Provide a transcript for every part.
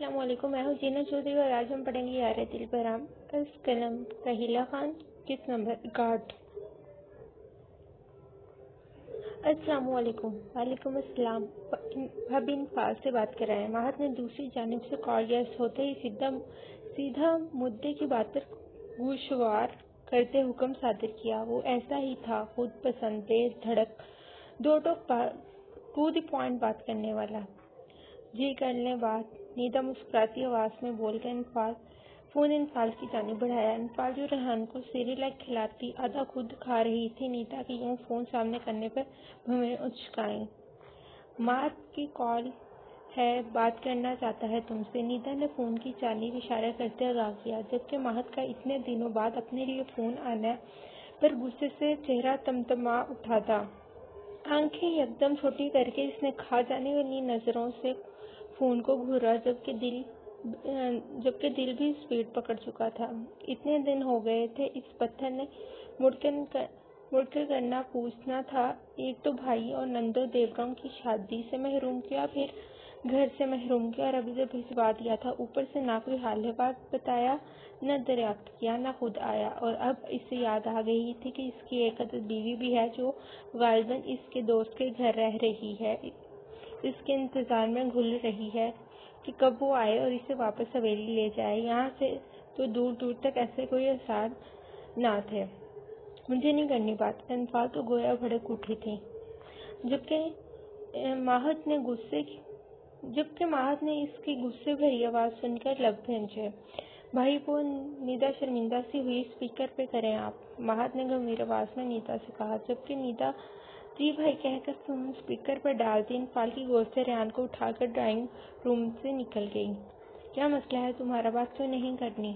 अस्सलाम वालेकुम, मैं हूँ जीना चौधरी और आज हम पढ़ेंगे यार दिल बराम अस कलम रहीला खान किस नंबर रिकॉर्ड। अस्सलाम वालेकुम। वालेकुम अस्सलाम। भाभी इंफाल से बात कर रहे हैं। महत ने दूसरी जानिब से कॉल गैस होते ही सीधा मुद्दे की बात पर गोशवार करते हुक्म सादिर किया। वो ऐसा ही था, खुद पसंद, तेज धड़क, दो टू द पॉइंट बात करने वाला। जी कर ले बात, नीदा मुस्कुराती आवाज में बोलकर फोन इनफाल की जानिब बढ़ाया। इनफाल जो रेहान को सेरेलैक खिलाती आधा खुद खा रही थी, नीदा की यूं फोन सामने करने पर भवें उचकाई। मात की कॉल है, बात करना चाहता है तुमसे, नीदा ने फोन की जानिब इशारा करते आगाह किया। जबकि महत का इतने दिनों बाद अपने लिए फोन आने पर गुस्से से चेहरा तमतमा उठा था। आंखें एकदम छोटी करके इसने खा जाने वाली नजरों से फोन को घूरा, जबकि दिल भी स्पीड पकड़ चुका था। इतने दिन हो गए थे, इस पत्थर ने मुड़कर करना पूछना था। एक तो भाई और नंदो देवराम की शादी से महरूम किया, फिर घर से महरूम किया और अभी जब भिजवा दिया था, ऊपर से ना कोई हाल बात बताया, न दरियाफ्त किया, न खुद आया। और अब इसे याद आ गई थी कि इसकी एक अदद बीवी भी है जो गालिबन इसके दोस्त के घर रह रही है, इसके इंतजार में घुल रही है कि कब वो आए और इसे वापस हवेली ले जाए। यहाँ से तो दूर दूर तक ऐसे कोई आसार ना थे। मुझे नहीं करनी बात। इनफाल तो गोया भड़क उठी थी। जबकि माहत ने इसकी गुस्से भरी आवाज सुनकर लब भंजे। भाई वो नीदा शर्मिंदा सी हुई। स्पीकर पे करें आप, माहत ने गंभीर आवाज में नीदा से कहा। जबकि नीदा जी भाई कहकर तुम स्पीकर पर डाल दी। इनफाल की गोद से रेहान को उठाकर ड्राइंग रूम से निकल गई। क्या मसला है तुम्हारा, बात क्यों नहीं करनी?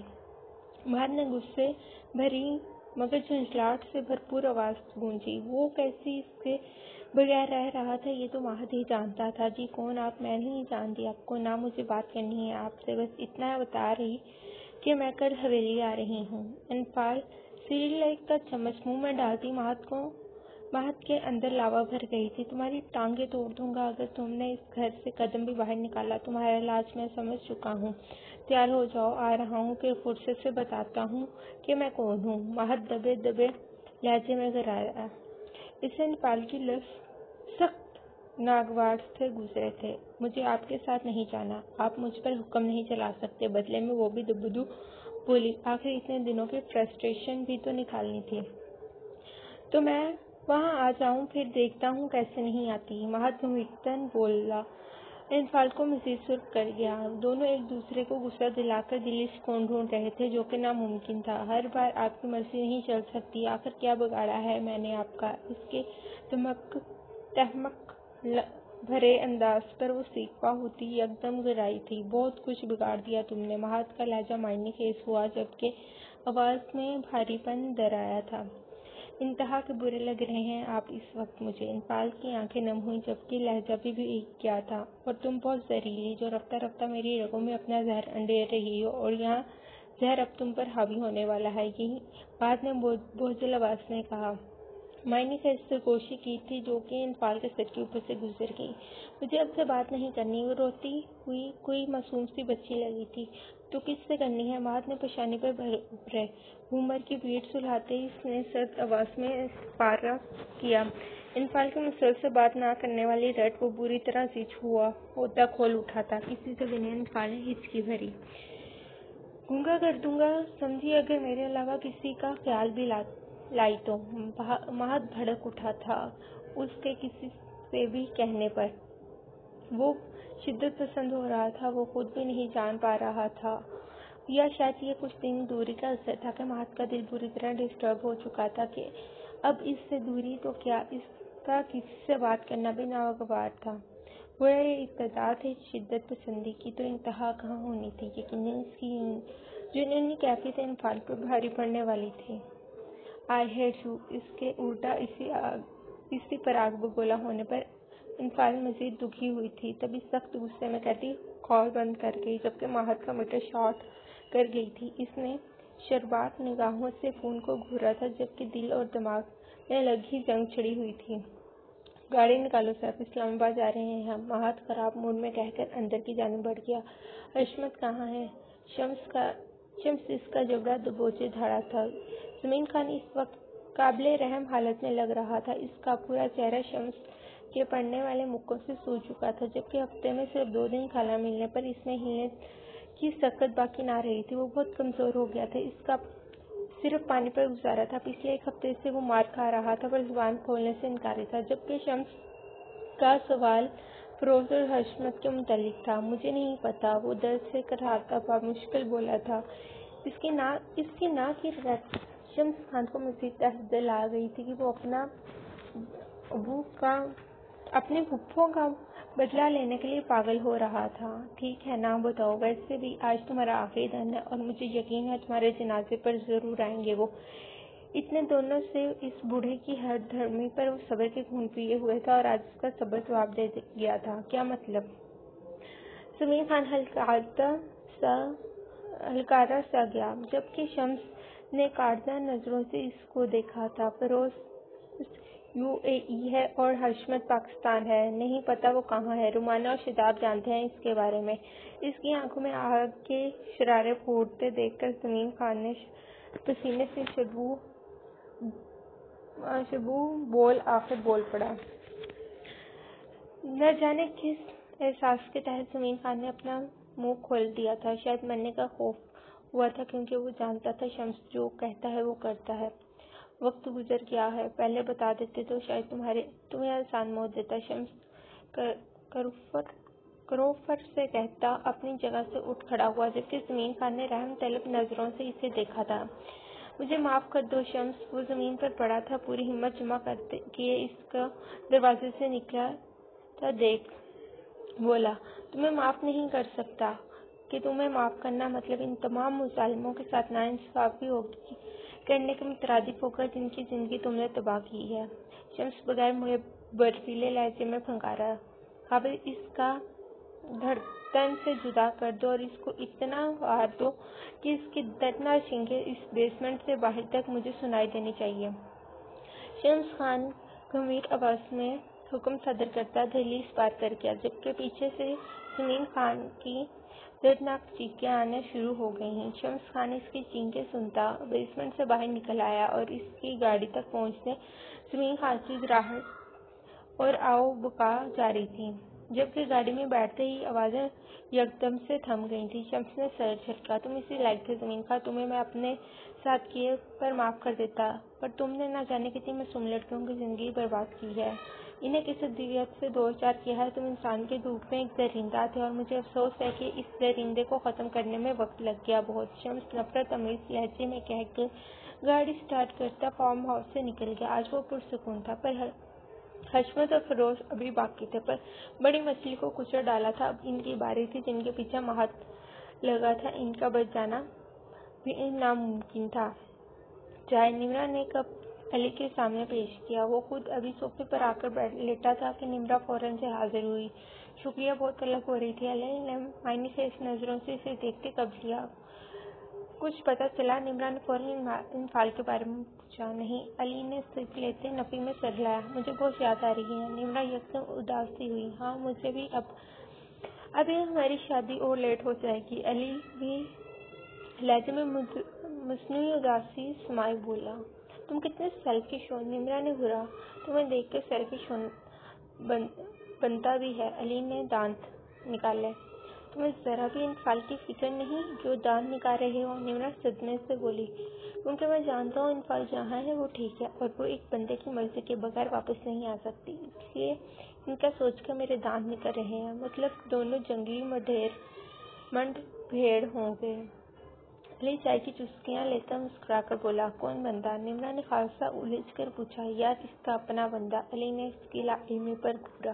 महत ने गुस्से भरी मगर झंझलाहट से भरपूर आवाज गूंजी। वो कैसे इसके बगैर रह रहा था ये तो महत ही जानता था। जी कौन आप? मैं नहीं जानती आपको, ना मुझे बात करनी है आपसे, बस इतना बता रही कि मैं कल हवेली आ रही हूँ। इनफाल सीरियल का चम्मच मुंह में डालती महत के अंदर लावा भर गई थी। तुम्हारी टांगे तोड़ दूंगा अगर तुमने इस घर से कदम भी बाहर निकाला। तुम्हारा इलाज मैं समझ चुका हूँ, तैयार हो जाओ, आ रहा हूँ, फिर फुर्सत से बताता हूँ कि मैं कौन हूँ। महत दबे दबे लहजे में घराया। इसे इनफाल की लफ्ज सख्त नागवार से गुजरे थे। मुझे आपके साथ नहीं जाना, आप मुझ पर हुक्म नहीं चला सकते। बदले में वो भी दुबदू बोली। आखिर इतने दिनों की फ्रस्ट्रेशन भी तो निकालनी थी। तो मैं वहाँ आ जाऊं, फिर देखता हूँ कैसे नहीं आती। महत गंभीरतन बोला। इनफाल को मजीद सुर्ख कर गया। दोनों एक दूसरे को गुस्सा दिलाकर दिली सुकून ढूंढ रहे थे, जो कि नामुमकिन था। हर बार आपकी मर्जी नहीं चल सकती। आखिर क्या बिगाड़ा है मैंने आपका? इसके तहमक भरे अंदाज पर वो सीखवा होती एकदम गिराई थी। बहुत कुछ बिगाड़ दिया तुमने। महत का लहजा मायने खेज हुआ, जबकि आवाज में भारीपन दराया था। इंतहा के बुरे लग रहे हैं आप इस वक्त मुझे। इनफाल की आंखें नम हुई, जबकि लहजा भी क्या था। और तुम बहुत जहरीली, जो रफ्ता रफ्ता मेरी रगों में अपना जहर अंडेर रही हो, और यहाँ जहर अब तुम पर हावी होने वाला है। यही बात ने बोझिल आवाज में कहा। मायने ने सरगोशी की थी, जो कि इनफाल के सर के ऊपर से गुजर गई। मुझे अब से बात नहीं करनी। वो रोती हुई कोई मासूम सी बच्ची लगी थी। तो किससे करनी है? महत ने पेशानी पर भरे घूमर की भीड़ सुलझाते ही इसने सर्द आवाज में पारा किया। इनफाल के मुसल से बात ना करने वाली रट वो बुरी तरह से छुआ होता खोल उठा था। किसी से भी नहीं। इनफाल ने हिचकी भरी। गूंगा कर दूंगा समझी, अगर मेरे अलावा किसी का ख्याल भी लाई तो। महत भड़क उठा था उसके किसी से भी कहने पर। वो शिद्दत पसंद हो रहा था, वो खुद भी नहीं जान पा रहा था, या शायद ये कुछ दिन दूरी का असर था कि महत का दिल बुरी तरह डिस्टर्ब हो चुका था कि अब इससे दूरी तो क्या, इसका किसी से बात करना भी नागवार था। वो ये इब्तदा थे शिद्दत पसंदी की, तो इंतहा कहाँ होनी थी। यकीनन इसकी जुनूनी कैफियत इनफाल पर भारी पड़ने वाली थी। आई हेट यू, इसके उल्टा इसी पर आग बगोला होने पर इनफाल मजीद दुखी हुई थी। तभी सख्त गुस्से में कहती कॉल बंद कर गई, जबकि महत का मीटर शॉर्ट कर गई थी। इसने शर्बात निगाहों से फोन को घूरा था, जबकि दिल और दिमाग में अलग ही जंग छिड़ी हुई थी। گاڑی نکالو صاحب، اسلام آباد جا رہے ہیں ہم، مہات خراب موڈ میں کہہ کر اندر کی جانب بڑھ گیا۔ حشمت کہاں ہے؟ شمس اس کا جبڑا دبوچے دھڑا تھا۔ زمین خان اس وقت قابل رحم حالت میں لگ رہا تھا۔ اس کا پورا چہرہ شمس کے پڑنے والے مکوں سے سو چکا تھا، جبکہ ہفتے میں صرف 2 دن کھانا ملنے پر اس میں ہلنے کی سکت باقی نہ رہی تھی۔ وہ بہت کمزور ہو گیا تھا، اس کا صرف پانی پر گزارا تھا۔ پچھلے 1 ہفتے سے وہ مار کھا رہا تھا پر زبان کھولنے سے انکاری تھا، جبکہ شمس کا سوال فیروز اور حشمت کے متعلق تھا۔ مجھے نہیں پتا، وہ درد سے کراہتا ہوا مشکل بولا تھا۔ اس کی ناک کی رٹ شمس خان کو مزید دہشت دلا گئی تھی کہ وہ اپنے پھپھو کا بدلہ لینے کے لیے پاگل ہو رہا تھا۔ ٹھیک ہے نا، بتاؤ، ویسے بھی آج تمہارا آخری دن ہے اور مجھے یقین ہے تمہارے جنازے پر ضرور آئیں گے وہ۔ اتنے دنوں سے اس بوڑھے کی ہر دھرمی پر وہ صبر کے خون پیے ہوئے تھا اور آج اس کا صبر جواب دے گیا تھا۔ کیا مطلب؟ زمین خان ہلکارا سا گیا، جبکہ شمس نے کاٹدار نظروں سے اس کو دیکھا تھا۔ فیروز UAE ہے اور حشمت پاکستان ہے۔ نہیں پتا وہ کہاں ہے۔ رومانہ اور شاداب جانتے ہیں اس کے بارے میں۔ اس کی آنکھوں میں آگ کے شرارے پھوٹتے دیکھ کر زمین خان نے پسینے سے شبو آخر بول پڑا۔ نہ جانے کس احساس کے تحت زمین خان نے اپنا منہ کھول دیا تھا۔ شاید مرنے کا خوف ہوا تھا، کیونکہ وہ جانتا تھا شمس جو کہتا ہے وہ کرتا ہے۔ وقت گزر گیا ہے، پہلے بتا دیتے تو شاید تمہیں آسان موت دیتا، شمس کروفر سے کہتا اپنی جگہ سے اٹھ کھڑا ہوا، جبکہ زمین خان نے رحم طلب نظروں سے اسے دیکھا تھا۔ مجھے معاف کر دو شمس۔ وہ زمین پر پڑا تھا، پوری ہمت جمع کیے اس کا دروازے سے نکلا تھا دیکھ بولا، تمہیں معاف نہیں کر سکتا کہ تمہیں معاف کرنا مطلب ان تمام مظالموں کے ساتھ ناانصافی کرنے کے مترادف ہوگا جن کی زندگی تم نے تباہ کی ہے۔ شمس بغیر مڑے برفیلے لہجے میں پھنکارا، قابل اس کا دھڑکن سے جدا کر دو اور اس کو اتنا وار دو کہ اس کی دردناک چیخیں اس بیسمنٹ سے باہر تک مجھے سنائی دینی چاہیے۔ شمس خان گھمیر آواز میں حکم صادر کرتا دہلیز پار کر گیا، جبکہ پیچھے سے زمین خان کی دردناک چیخیں آنا شروع ہو گئیں۔ شمس خان اس کی چیخیں سنتا بیسمنٹ سے باہر نکل آیا اور اس کی گاڑی تک پہنچتے زمین خان کی گھراہٹ اور آؤ بکا جاری تھی، جبکہ گاڑی میں بیٹھتے ہی آوازیں یکدم سے تھم گئی تھیں۔ شمس نے سر جھٹکا، تم اسی لائق تھے زمین خان، تمہیں میں اپنے ساتھ کیے پر معاف کر دیتا، پر تم نے نہ جانے کتنی معصوم لڑکیوں کی زندگی برباد کی ہے، انہیں کس اذیت سے دوچار کیا ہے۔ تم انسان کے روپ میں ایک درندہ تھے اور مجھے افسوس ہے کہ اس درندے کو ختم کرنے میں وقت لگ گیا بہت، شمس نفرت آمیز لہجے میں کہہ کر گاڑی سٹارٹ کرتا فارم ہاؤس سے نکل گیا۔ آج وہ پرسکون تھا، پر حشمت اور فیروز ابھی باقی تھے، پر بڑی مچھلی کو کچل ڈالا تھا۔ اب ان کی باری تھی، جن کے پیچھے مہات لگا تھا، ان کا بچ جانا بھی ناممکن تھا۔ چائے نمرا نے کپ علی کے سامنے پیش کیا۔ وہ خود ابھی صوفے پر آ کر لیٹا تھا کہ نمرا فوراً سے حاضر ہوئی۔ شکریہ، بہت طلب ہو رہی تھی۔ علی نے معنی خیز نظروں سے اسے دیکھتے قبض لیا۔ کچھ پتہ چلا؟ نمرا نے فوراً انفال کے بارے میں پوچھا۔ نہیں، علی نے سپ لیتے نفی میں سر ہلایا۔ مجھے بہت یاد آ رہی ہے۔ نمرا یکدم اداس سی ہوئی۔ ہاں، مجھے بھی۔ ابھی ہماری شادی اور لیٹ ہو جائے گی۔ علی بھی لہجے میں مصنوعی اداسی سمائے بولا۔ تم کتنے سیلفش ہو، نمرا نے گھورا۔ تمہیں دیکھ کر سیلفش بنتا بھی ہے۔ علی نے دانت نکالے۔ تمہیں ذرا بھی انفال کی فکر نہیں جو دانت نکال رہے ہو، نمرا صدمے سے بولی۔ کیونکہ میں جانتا ہوں انفال جہاں ہے وہ ٹھیک ہے اور وہ ایک بندے کی مرضی کے بغیر واپس نہیں آ سکتی، اس لیے ان کا سوچ کر میرے دانت نکل رہے ہیں۔ مطلب دونوں جنگلی منڈ بھیڑ ہوں گے۔ علی چائے کی چسکیاں لیتا مسکرا کر بولا۔ کون بندہ؟ نمرا نے خاصا الجھ کر پوچھا۔ یار، اس کا اپنا بندہ۔ علی نے اس کی لا علمی پر گھورا۔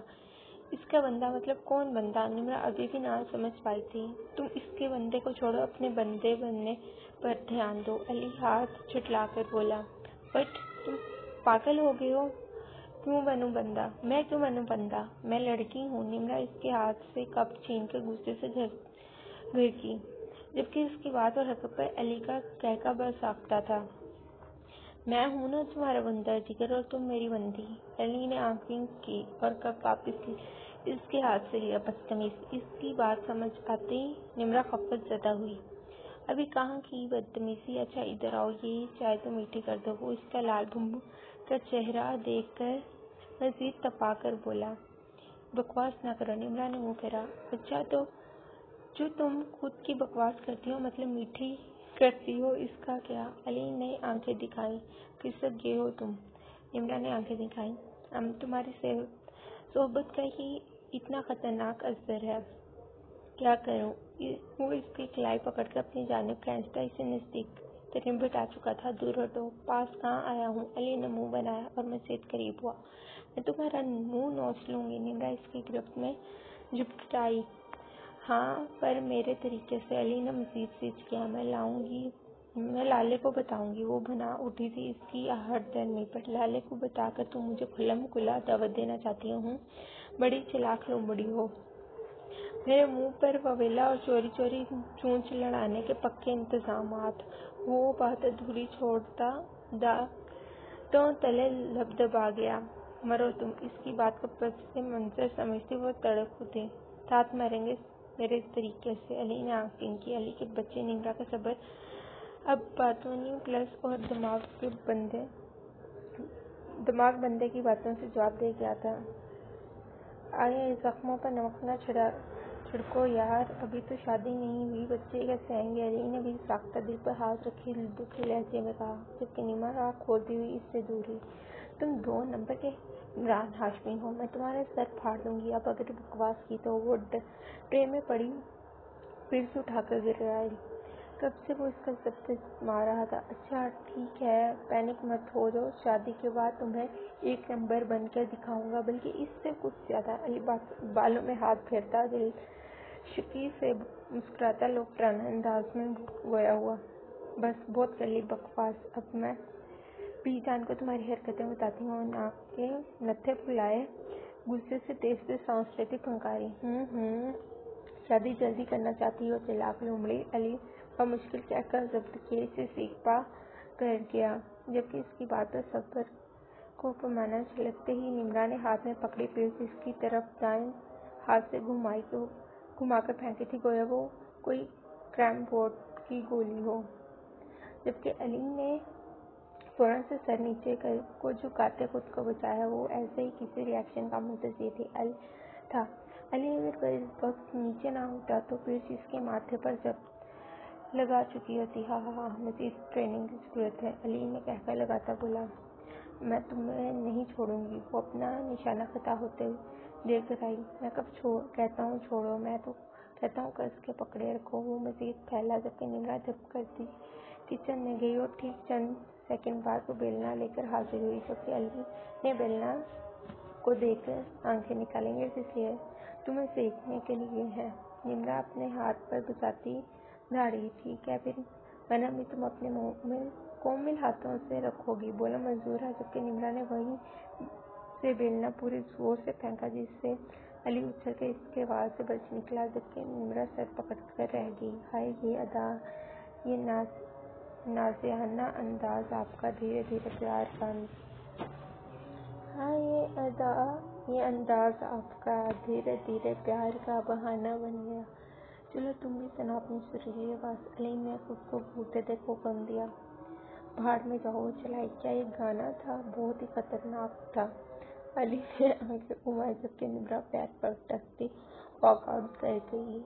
اس کا بندہ مطلب کون بندہ؟ نمرا ابھی بھی نہ سمجھ پائی تھی۔ تم اس کے بندے کو چھوڑو، اپنے بندے بننے پر دھیان دو، علی ہاتھ جھٹلا کر بولا۔ بٹ تم پاگل ہو گئے ہو، کیوں بنوں بندہ؟ میں کیوں بنوں بندہ؟ میں لڑکی ہوں۔ نمرا اس کے ہاتھ سے کپ چھین کر غصے سے گھرکی، جبکہ اس کی بات اور حرکت پر علی کا قہقہ برساختہ تھا۔ मैं हूं ना तुम्हारा बंदा जिगर और तुम मेरी बंदी। अली ने आंखें की और कप वापस इसके हाथ से लिया। बदतमीज। इसकी बात समझ आते ही निम्रा खपत ज़दा हुई। अभी कहाँ की बदतमीजी। अच्छा इधर आओ, ये चाय तो मीठी कर दो। वो इसका लाल भुम्बू का चेहरा देखकर मजीद तपाकर बोला, बकवास ना करो। निम्रा ने मुंह फेरा। अच्छा तो जो तुम खुद की बकवास करती हो मतलब मीठी करती हो, इसका क्या? अली ने आंखें दिखाई। खिसक गए हो तुम। निम्रा ने आंखें दिखाई। हम तुम्हारी सोहबत का ही इतना खतरनाक असर है। क्या करूं? वो इसकी कलाई पकड़कर अपनी जानिब खींचता इसे नजदीक करीब बिठा चुका था। दूर हटो। पास कहाँ आया हूँ? अली ने मुंह बनाया और मजीद करीब हुआ। मैं तुम्हारा मुंह नोच लूंगी। निम्रा इसकी गिरफ्त में झुकटाई। हाँ पर मेरे तरीके से। अली ने मजीद सीच किया। मैं लाले को बताऊंगी। वो बना उठी थी इसकी हरदर्मी पर। लाले को बताकर तुम मुझे खुल्लम खुला दावत देना चाहती हूँ? बड़ी चालाक लोमड़ी हो। मेरे मुंह पर ववेला और चोरी चोरी चूंच लड़ाने के पक्के इंतजामात। वो बात अधूरी छोड़ता तो तले लबदबा गया। मरो तुम। इसकी बात को पस मंजर समझती वो तड़प उठी। साथ मरेंगे मेरे तरीके से। अली ने आंखें की। अली के बच्चे निम्रा का सब्र अब बातों नहीं प्लस और दिमाग बंदे की बातों से जवाब दे गया था। आए जख्मों पर नमक न छिड़को यार, अभी तो शादी नहीं हुई, बच्चे कैसे आएंगे? अली ने भी साख्ता दिल पर हाथ रखे दुखी लहजे में कहा, जबकि निम्रा आँख खोलती हुई इससे दूर हुई। तुम 2 नंबर के इमरान हाशमी हो। मैं तुम्हारा सर फाड़ दूंगी। अब अगर बकवास की तो वो ट्रे में पड़ी फिर से उठाकर गिर आई। कब से वो इसका जब्त मार रहा था। अच्छा ठीक है, पैनिक मत हो जाओ। शादी के बाद तुम्हें 1 नंबर बनकर दिखाऊंगा, बल्कि इससे कुछ ज्यादा। अली बालों में हाथ फेरता दिल शकी से मुस्कुराता लोकराना अंदाज में गोया हुआ। बस बहुत कर ली बकवास। अब मैं पी जान को तुम्हारी हरकतें बताती हूँ। नाक के नत्थे फुलाए गुस्से से तेज से सांस लेती फंकारी। शादी जल्दी करना चाहती हो चालाक लोमड़ी। अली मुश्किल कहकर जब्त किए से सीख पा कर गया, जबकि इसकी बातों सब्र को पैमाना छलकते ही निम्रा ने हाथ में पकड़ी पीठ इसकी तरफ दाएं हाथ से घुमाकर फेंकी थी, गोया वो कोई क्रैम बोर्ड की गोली हो। जबकि अली ने फौरन से सर नीचे को झुकाते खुद को बचाया। वो ऐसे ही किसी रिएक्शन का मुंतज़िर था। अली अगर इस वक्त नीचे ना होता तो पीठ इसके माथे पर जब लगा चुकी होती। हाँ, मजीद ट्रेनिंग की जरूरत है। अली ने कहकर लगाता बोला, मैं तुम्हें नहीं छोड़ूंगी। वो अपना निशाना खता होते देकर आई। मैं कब कहता हूँ छोड़ो, मैं तो कहता हूँ कस के पकड़े रखो। वो मजीद फैला, जबकि निम्रा जब करती किचन में गई और ठीक चंद सेकंड बाद वो बेलना लेकर हाजिर हुई, जबकि अली ने बेलना को देखकर आंखें निकालेंगे इसलिए तुम्हें सेकने के लिए है। निम्रा अपने हाथ पर गुजाती दाढ़ी। ठीक है फिर, वरना भी तुम अपने मुंह में कोमल हाथों से रखोगी। बोला मंजूर है। जबकि निम्रा ने वहीं से बेलना पूरे जोर से फेंका, जिससे अली उछल के इसके वाल से बच निकला, जबकि निम्रा सर पकड़ कर रह गई। हाय ये अदा, ये नाज़ियाना अंदाज आपका, धीरे धीरे प्यार का। हाँ ये अदा, ये अंदाज आपका धीरे धीरे प्यार का बहाना बन गया। चलो तुम भी सुनाओ अपनी सुरीली आवाज़। अली ने खुद को घूरते देख हुक्म दिया। भाड़ में जाओ चलाई। क्या ये गाना था? बहुत ही खतरनाक था। अली ने आंखें घुमाई, जबकि निम्रा पैर पर टकती वॉकआउट कर गई।